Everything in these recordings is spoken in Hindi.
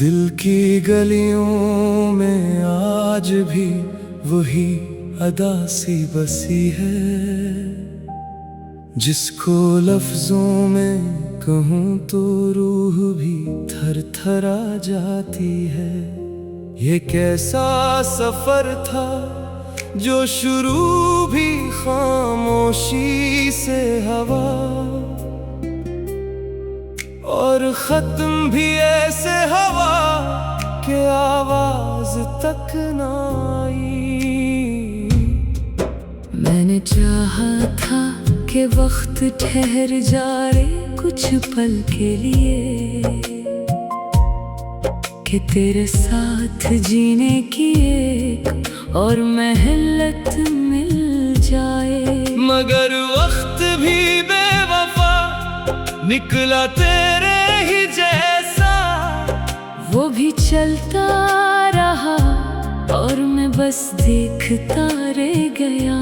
दिल की गलियों में आज भी वही अदा सी बसी है, जिसको लफ्जों में कहूँ तो रूह भी थर थरा जाती है। ये कैसा सफर था जो शुरू भी खामोशी से हवा और खत्म भी ऐसे हवा के आवाज तक ना आई। मैंने चाहा था कि वक्त ठहर जाए कुछ पल के लिए, कि तेरे साथ जीने की एक और महलत मिल जाए। मगर वक्त भी बेवफा निकला तेरे ही जैसा, वो भी चलता रहा और मैं बस देखता रह गया।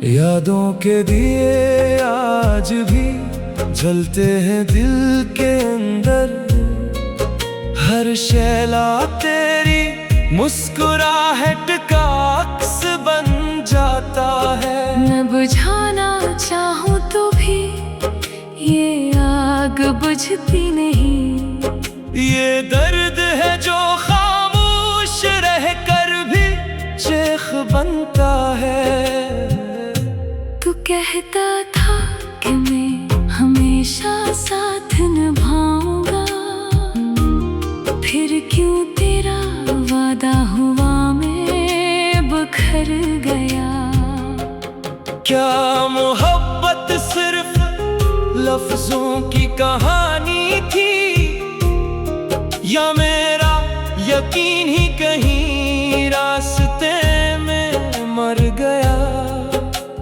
यादों के दिए आज भी जलते हैं दिल के अंदर, हर शैला तेरी मुस्कुराहट का अक्स बन जाता है। मैं बुझाना चाहूँ तो भी ये आग बुझती नहीं। ये दर्द है जो खामोश रह कर भी शेख बनता है। तू कहता था कि मैं हमेशा साथ निभाऊंगा, फिर क्यों तेरा वादा हुआ मैं बिखर गया। क्या मोहब्बत सिर्फ लफ्जों की कहानी थी, या मेरा यकीन ही कहीं रास्ते में मर गया।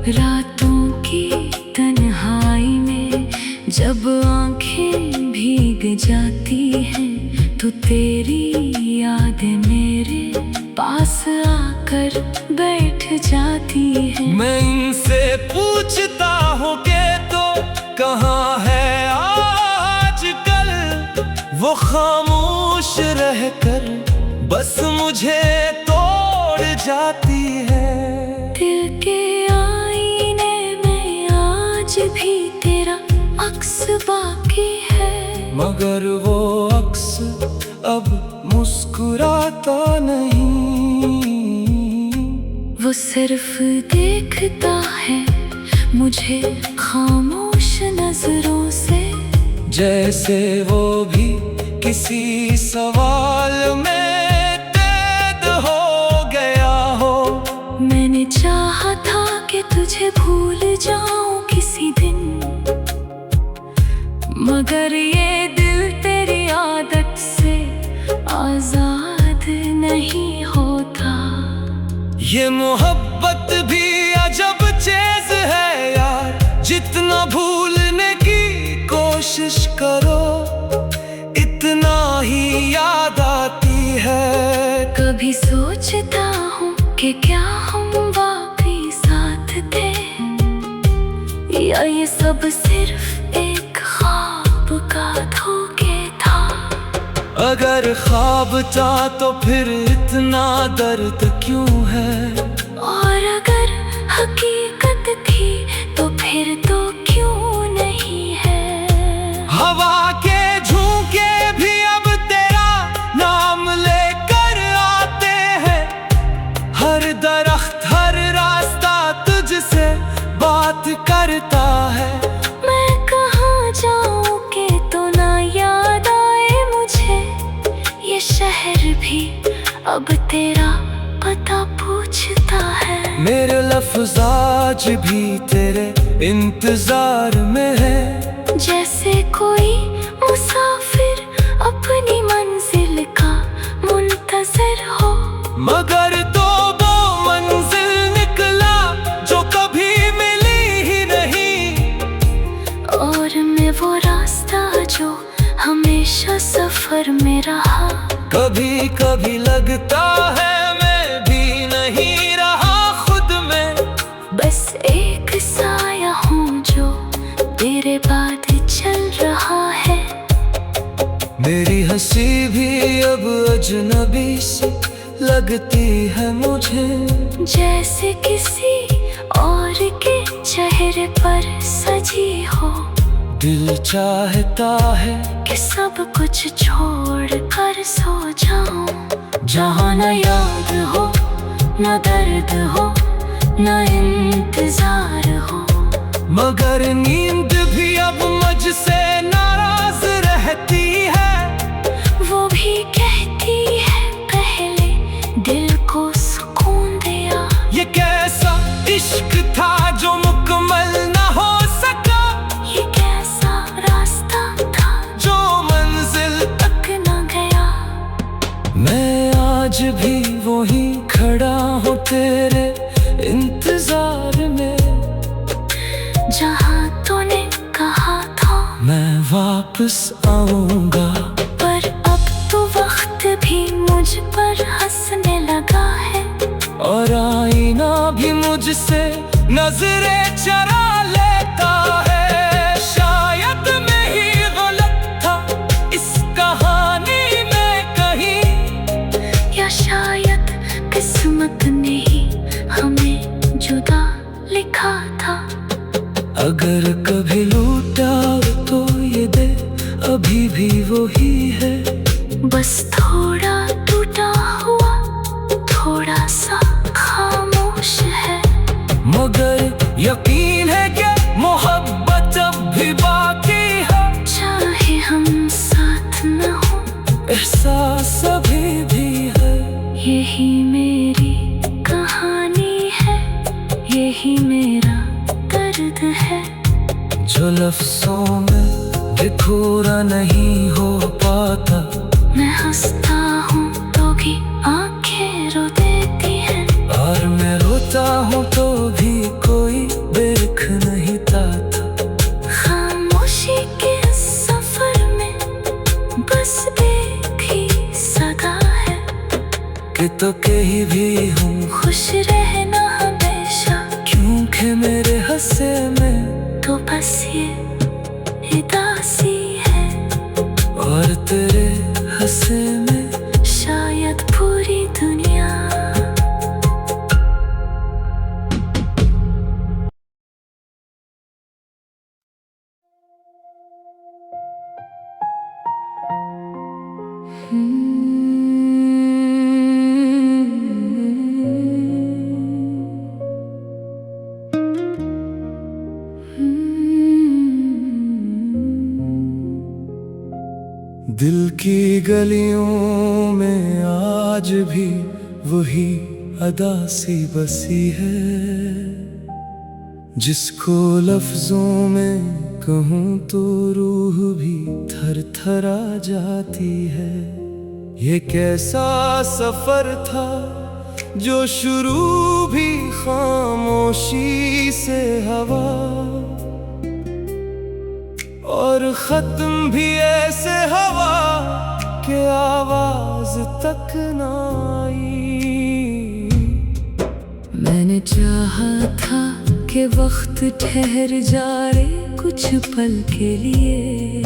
रातों की तन्हाई में जब आंखें भीग जाती हैं, तो तेरी यादें मेरे पास आकर बैठ जाती है। मैं इनसे पूछता हूँ कि तो कहाँ है आजकल, वो खामोश रहकर बस मुझे तोड़ जाती है। दिल के आईने में आज भी तेरा अक्स बाकी है, मगर वो अक्स अब मुस्कुराता नहीं। वो सिर्फ देखता है मुझे खामोश नजरों से, जैसे वो भी किसी सवाल में कैद हो गया हो। मैंने चाहा था कि तुझे भूल जाऊं किसी दिन, मगर ये दिल तेरी आदत से आजाद नहीं होता। ये मोहब्बत भी अजब चीज है यार, जितना भूलने की कोशिश करो इतना ही याद आती है। कभी सोचता हूँ कि क्या हम वाकई साथ थे, या ये सब सिर्फ एक ख्वाब का धोखे था। अगर ख्वाब था तो फिर इतना दर्द क्यों है, और अगर हकीकत थी तो फिर तो क्यों नहीं है। हवा के झोंके भी अब तेरा नाम लेकर आते हैं, हर दरख्त हर रास्ता तुझसे बात करता है। मैं कहाँ जाऊँ कि तो ना याद आए मुझे, ये शहर भी अब तेरा पता पूछता है। मेरे लफ्ज़ आज भी तेरे इंतजार में है, जैसे कोई मुसाफिर अपनी मंजिल का मुंतज़िर हो। मगर तो वो मंजिल निकला जो कभी मिली ही नहीं, और मैं वो रास्ता जो हमेशा सफर में रहा। कभी कभी लगता है मैं भी नहीं रहा खुद में, बस एक साया हूँ जो तेरे बाद चल रहा है। मेरी हंसी भी अब अजनबी सी लगती है मुझे, जैसे किसी और के चेहरे पर सजी हो। दिल चाहता है कि सब कुछ छोड़ कर सो जाऊं, जहाँ न याद हो न दर्द हो न इंतजार हो। मगर नींद भी अब मुझसे नाराज रहती है, वो भी कहती है पहले दिल को सुकून दिया। ये कैसा इश्क था जो मुकम्मल ना हो सका, ये कैसा रास्ता था जो मंजिल तक न गया। मैं आज भी वही खड़ा हूँ तेरे इंतजार में, जहाँ तूने कहा था मैं वापस आऊंगा। पर अब तो वक्त भी मुझ पर हंसने लगा है, और आईना भी मुझसे नजरें चरा लेता है। शायद मैं ही गलत था इस कहानी में कहीं, या शायद किस्मत ने ही हमें जुदा लिखा था। अगर कभी लूटा तो ये दे अभी भी वही है, बस थोड़ा टूटा हुआ थोड़ा सा खामोश है। मगर यकीन है कि मोहब्बत अब भी बाकी है, चाहे हम साथ न हो एहसास अभी भी है। यही मेरी कहानी है, यही मेरा दर्द है, जो लफ्जों में दिखोरा नहीं हो पाता। मैं हंसता हूँ तो भी आंखें रो देती हैं, और मैं रोता हूँ तो भी कोई देख नहीं पाता। खामोशी के सफर में बस एक ही सदा है, कि तो कहीं भी हूँ खुश रहना हमेशा, क्योंकि मेरे हंसे में तो बस ये उदासी है। और तेरे हंसे में शायद पूरी दुनिया। दिल की गलियों में आज भी वही अदा सी बसी है, जिसको लफ्जों में कहूँ तो रूह भी थर थरा जाती है। ये कैसा सफर था जो शुरू भी खामोशी से हवा, और खत्म भी ऐसे हवा के आवाज तक ना आई। मैंने चाहा था कि वक्त ठहर जाए कुछ पल के लिए,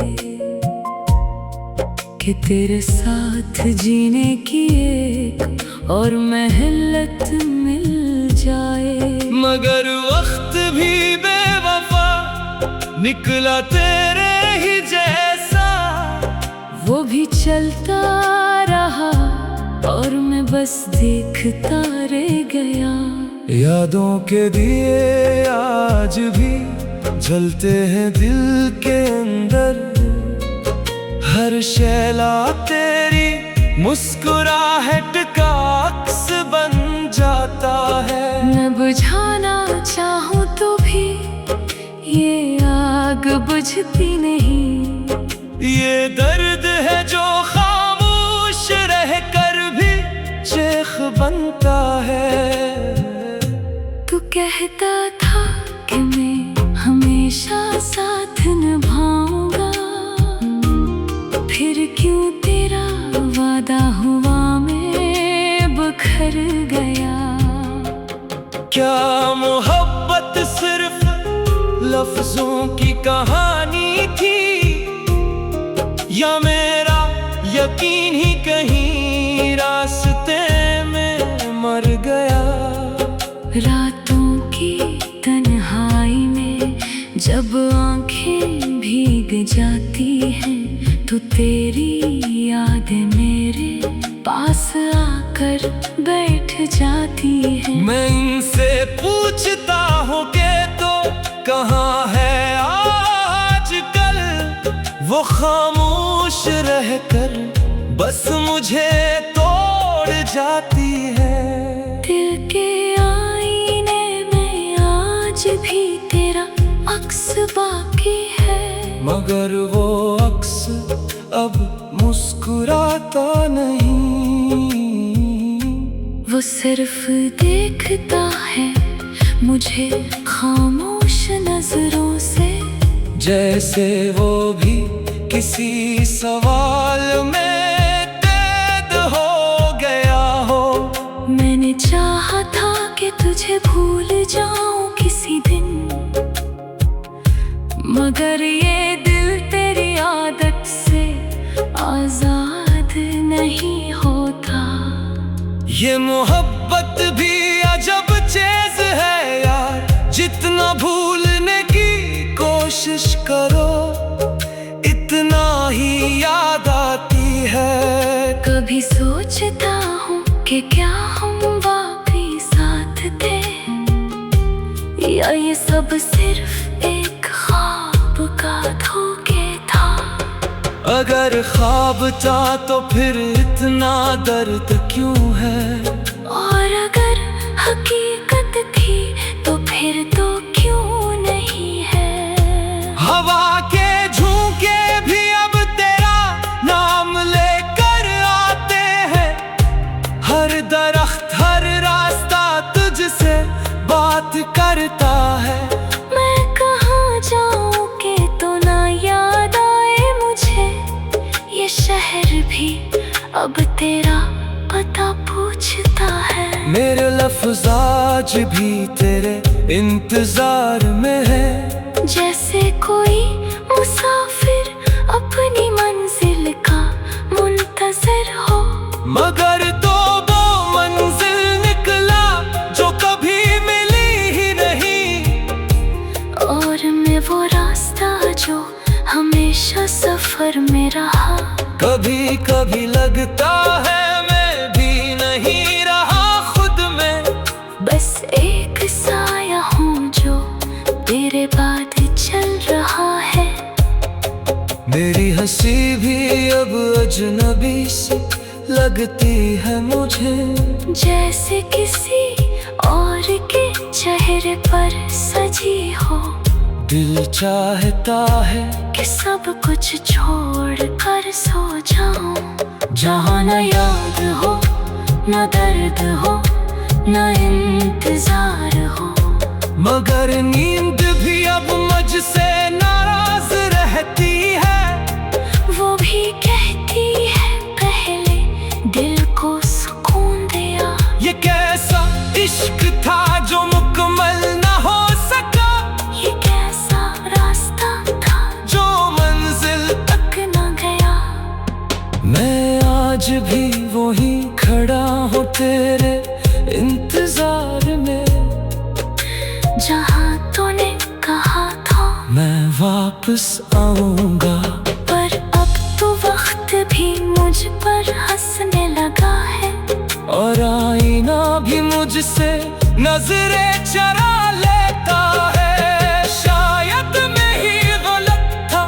कि तेरे साथ जीने की एक और महलत मिल जाए। मगर वक्त भी बेवफा निकला तेरे ही जैसा, वो भी चलता रहा और मैं बस देखता रह गया। यादों के दिए आज भी जलते हैं दिल के अंदर, हर शैला तेरी मुस्कुराहट का अक्स बन जाता है। मैं बुझाना चाहूँ तो भी ये आग बुझती नहीं, ये दर्द है जो खामोश रह कर भी चेख बनता है। तू कहता था कि मैं हमेशा साथ निभाऊंगा, फिर क्यों तेरा वादा हुआ में बखर गया। क्या मोहब्बत सिर्फ लफ्जों की कहानी थी, या मेरा यकीन ही कहीं रास्ते में मर गया। रातों की तन्हाई में जब आंखें भीग जाती हैं तो तेरी यादें मेरे पास आकर बैठ जाती हैं। मैं इनसे पूछता हूँ कि तो कहाँ है आजकल, वो खामोश रहकर बस मुझे तोड़ जाती है। दिल के आईने में आज भी तेरा अक्स बाकी है, मगर वो अक्स अब मुस्कुराता नहीं। वो सिर्फ देखता है मुझे खामोश नजरों से, जैसे वो भी किसी सवाल में कैद हो गया हो। मैंने चाहा था कि तुझे भूल जाऊं किसी दिन, मगर ये दिल तेरी आदत से आजाद नहीं होता। ये मोहब्बत भी अजब चीज है यार, जितना भूलने की कोशिश करो इतना ही याद आती है। कभी सोचता हूँ कि क्या हम वाकई साथ थे, या ये सब सिर्फ एक ख्वाब का धोखे था। अगर ख्वाब था तो फिर इतना दर्द क्यों है, और अगर हकीकत थी तो फिर तो क्यों नहीं है। हवा के झोंके भी अब तेरा नाम लेकर आते हैं, हर दरख्त हर रास्ता तुझसे बात करता है। मैं कहाँ जाऊँ कि तो ना याद आए मुझे, ये शहर भी अब तेरा पता पूछता है। मेरे लफ्ज़ आज भी तेरे इंतजार में है, जैसे कोई मुसाफिर अपनी मंजिल का मुंतज़िर हो, मगर तो वो मंजिल निकला जो कभी मिली ही नहीं। और मैं वो रास्ता जो हमेशा सफर में रहा। कभी कभी लगता है मैं भी नहीं रहा खुद में, बस एक साया हूँ जो तेरे बाद चल रहा है। मेरी हंसी भी अब अजनबी सी लगती है मुझे, जैसे किसी और के चेहरे पर सजी हो। दिल चाहता है कि सब कुछ छोड़ कर सो जाऊं, जहाँ न याद हो न दर्द हो न इंतजार हो। मगर नींद भी अब मुझसे नाराज रहती है। वो भी कहती है पहले दिल को सुकून दिया। ये कैसा इश्क था जो मुकम्मल न हो सका, ये कैसा रास्ता था जो मंजिल तक न गया। मैं आज भी वहीं खड़ा हूँ तेरे इंतजार में, जहाँ तूने कहा था मैं वापस आऊंगा। पर अब तो वक्त भी मुझ पर हंसने लगा है, और आईना भी मुझसे नजरें चरा लेता है। शायद मैं ही गलत था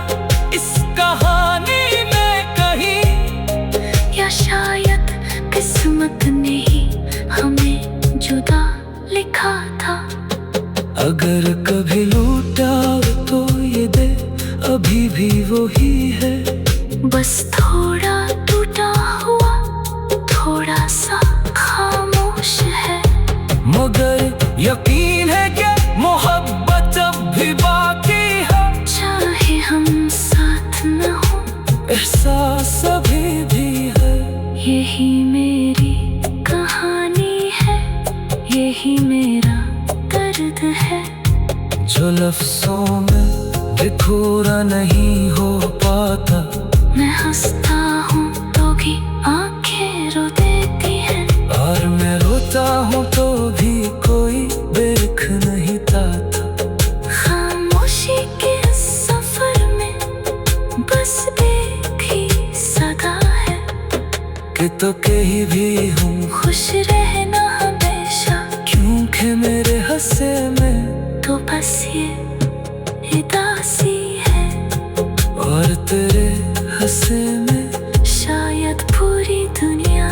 इस कहानी में कहीं, या शायद किस्मत ने ही हमें जुदा लिखा था। अगर कभी लूटा तो ये दे, अभी भी वही है। बस थोड़ा टूटा हुआ थोड़ा सा खामोश है, मगर यकीन है कि मोहब्बत अब भी बाकी है। चाहे हम साथ न हो एहसास अभी भी है। यही मेरी कहानी है, यही मेरा दर्द है। जो लफ्ज़ों में भी पूरा नहीं हो पाता, मैं हंसता हूँ तो की आंखें रो देती हैं। और मैं रोता हूँ तो भी कोई देख नहीं पाता। खामोशी के सफर में बस एक ही सदा है कि तो कहीं भी हूँ खुश रहना हमेशा, क्योंकि मेरे हंसे में तो बस ये उदासी है। और तेरे हंसे में शायद पूरी दुनिया।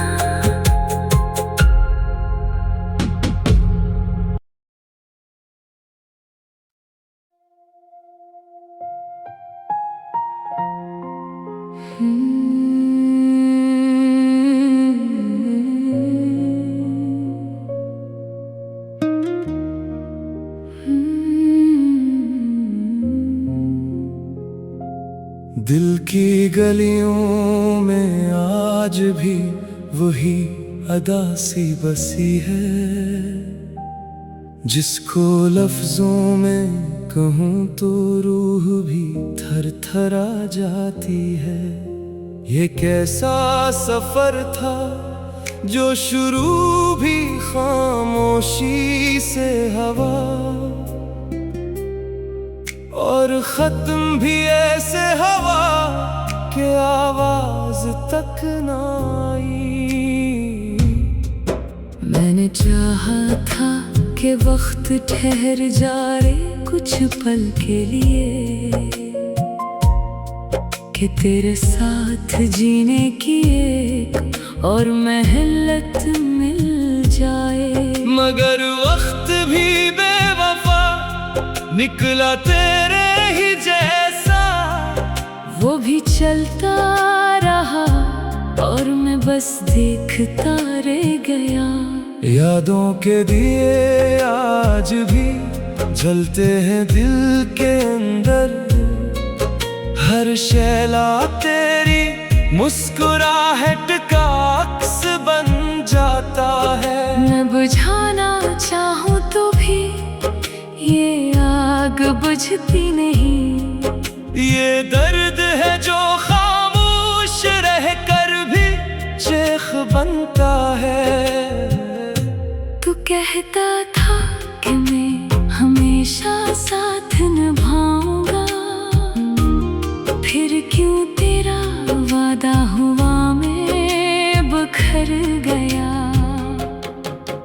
दिल की गलियों में आज भी वही अदा सी बसी है, जिसको लफ्जों में कहूँ तो रूह भी थर थरा जाती है। ये कैसा सफर था जो शुरू भी खामोशी से हवा, और खत्म भी ऐसे हवा के आवाज तक ना आई। मैंने चाहा था कि वक्त ठहर जाए कुछ पल के लिए, कि तेरे साथ जीने की एक और महलत मिल जाए। मगर वक्त भी बेवफा निकला तेरे ही जैसा। वो भी चलता रहा और मैं बस देखता रह गया। यादों के दिए आज भी जलते हैं दिल के अंदर, हर शैला तेरी मुस्कुराहट का अक्स बन जाता है। मैं बुझाना चाहूँ तो भी ये आग बुझती नहीं। ये दर्द है जो खामोश रह कर भी शेख बनता है। तू कहता था कि मैं हमेशा साथ निभाऊंगा, फिर क्यों तेरा वादा हुआ में बिखर गया।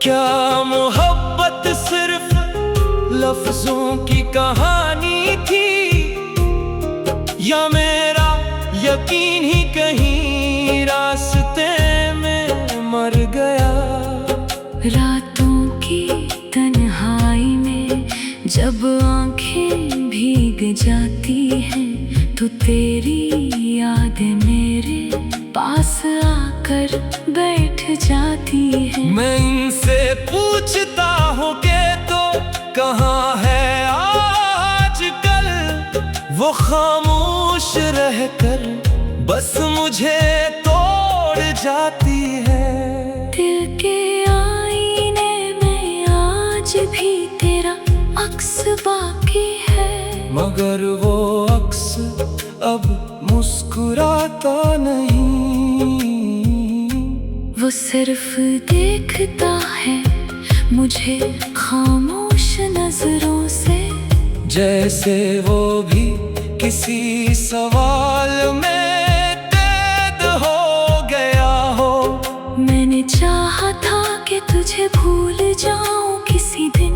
क्या मोहब्बत सिर्फ लफ्जों की कहानी थी, या मेरा यकीन ही कहीं रास्ते में मर गया। रातों की तन्हाई में जब आंखें भीग जाती हैं, तो तेरी यादें मेरे पास आकर बैठ जाती हैं। मैं इनसे पूछता हूँ कि तो कहाँ है आजकल, वो खामोश रहकर बस मुझे तोड़ जाती है। दिल के आईने में आज भी तेरा अक्स बाकी है, मगर वो अक्स अब मुस्कुराता नहीं। वो सिर्फ देखता है मुझे खामोश नजरों से, जैसे वो भी किसी सवाल में कैद हो गया हो। मैंने चाहा था कि तुझे भूल जाऊं किसी दिन,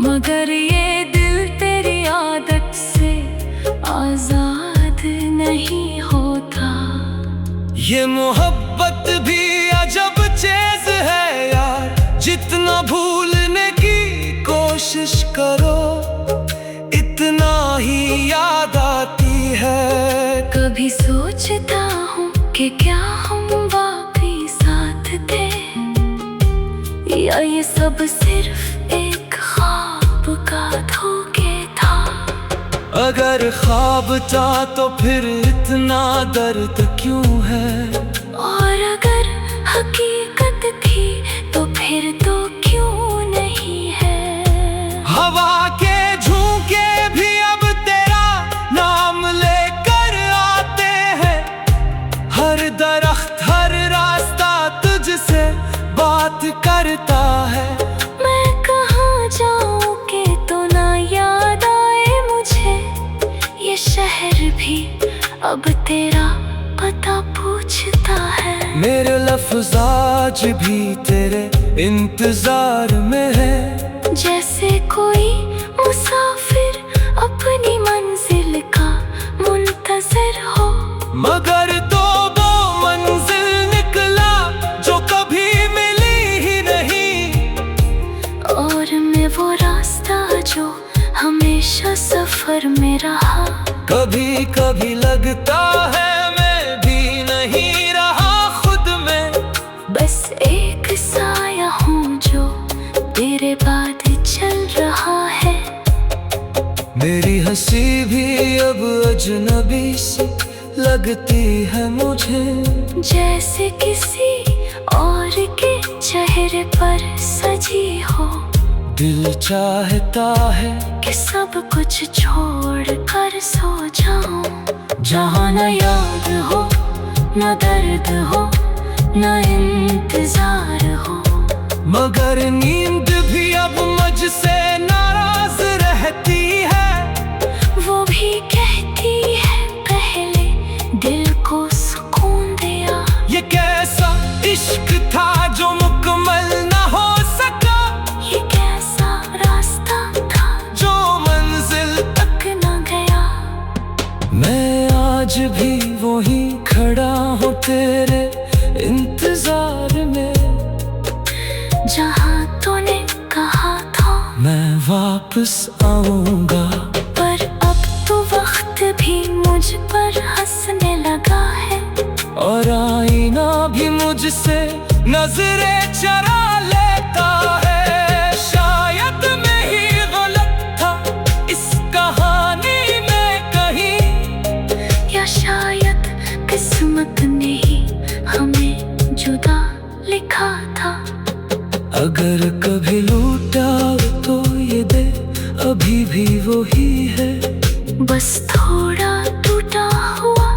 मगर ये दिल तेरी आदत से आजाद नहीं होता। ये मोहब्बत भी अजब चीज है यार, जितना भूलने की कोशिश करो इतना ही याद आती है। कभी सोचता हूँ कि क्या हम वाकई साथ थे, या ये सब सिर्फ एक ख्वाब का धोखे था। अगर ख्वाब था तो फिर इतना दर्द क्यों है, और अगर हकीकत थी तो फिर तो क्यों नहीं है। हवा के झोंके भी अब तेरा नाम लेकर आते हैं, शहर भी अब तेरा पता पूछता है। मेरे लफ्ज़ आज भी तेरे इंतजार में है, जैसे कोई मुसाफिर अपनी मंजिल का मुंतज़िर हो। मगर तो वो मंजिल निकला जो कभी मिली ही नहीं, और मैं वो रास्ता जो हमेशा सफर में रहा। कभी कभी लगता है मैं भी नहीं रहा खुद में, बस एक साया हूँ जो तेरे बाद चल रहा है। मेरी हंसी भी अब अजनबी सी लगती है मुझे, जैसे किसी और के चेहरे पर सजी हो। दिल चाहता है कि सब कुछ छोड़ कर सो जाऊं, जहाँ न याद हो न दर्द हो न इंतजार हो। मगर नींद भी अब मुझसे नाराज रहती है, वो भी कहती है पहले दिल को सुकून दिया। ये कैसा इश्क था जो मुकम्मल ना हो सका, ये कैसा रास्ता था जो मंजिल तक न गया। मैं आज भी वही खड़ा हूँ तेरे इंतजार में, जहाँ तूने कहा था मैं वापस आऊंगा। पर अब तो वक्त भी मुझ पर हंसने लगा है, और आईना भी मुझसे नजरें चरा लेता है। शायद मैं ही गलत था इस कहानी में कहीं, या शायद किस्मत ने ही हमें जुदा लिखा था। अगर कभी लूटा तो ये दे, अभी भी वही है। बस थोड़ा टूटा हुआ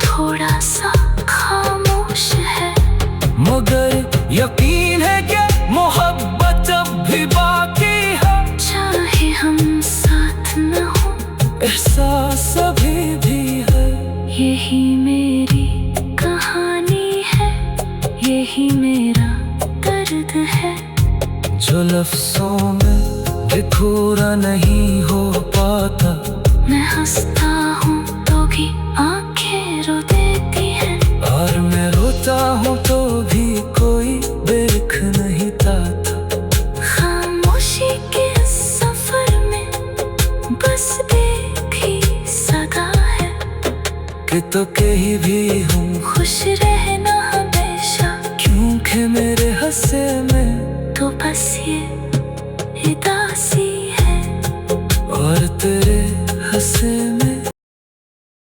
थोड़ा सा खामोश है, मगर यकीन है कि मोहब्बत अब भी बाकी है। चाहे हम साथ न हो एहसास अभी भी है। यही मेरी कहानी है, यही मेरा दर्द है। जो लफ्ज़ों में दिखोरा नहीं हो पाता, मैं हंसता हूँ तो भी आंखें रो देती हैं, और मैं रोता हूँ तो भी कोई देख नहीं पाता। खामोशी के सफर में बस एक ही सदा है कि तो कहीं भी हूँ खुश रहना हमेशा, क्योंकि मेरे हंसे में तो बस ये उदासी है। और तेरे हंसे में